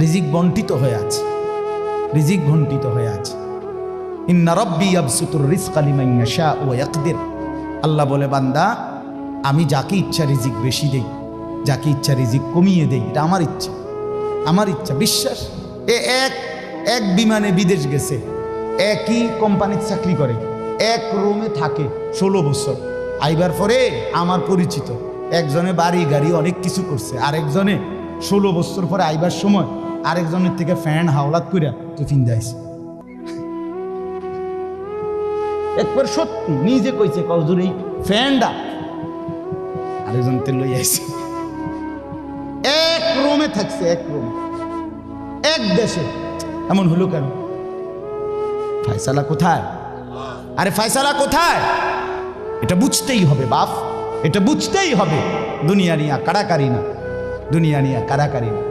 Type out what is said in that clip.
রিজিক বন্টিত হয়ে আছে, রিজিক বন্টিত হয়ে আছে। ইন্না রাব্বি ইয়াবসুতুর রিজকা লিমান ইয়াশা ওয়া ইয়াকদির। আল্লাহ বলে, বান্দা আমি যাকে ইচ্ছা রিজিক বেশি দেই, যাকে ইচ্ছা রিজিক কমিয়ে দেই, এটা আমার ইচ্ছা, আমার ইচ্ছা। বিশ্বাস? এক বিমানে বিদেশ গেছে, একই কোম্পানির চাকরি করে, এক রুমে থাকে 16 বছর। আইবার পরে আমার পরিচিত একজনে বাড়ি গাড়ি অনেক কিছু করছে, আরেকজনে 16 বছর পরে আইবার সময় আরেকজনের থেকে ফ্যান হাওলাত কইরা টিফিন দেয়ছে। একবার সত্যি নিজে কইছে, কজুর এই ফ্যানটা আরেকজন তে লই আইছে। এক রুমে থাকছে, এক রুমে, এক দেশে। এমন হলো কেন? ফায়সালা কোথায়? আরে ফায়সালা কোথায়? এটা বুঝতেই হবে বাপ, এটা বুঝতেই হবে। দুনিয়া নিয়া কাড়াকাড়ি না, দুনিয়া নিয়া কাড়াকাড়ি না।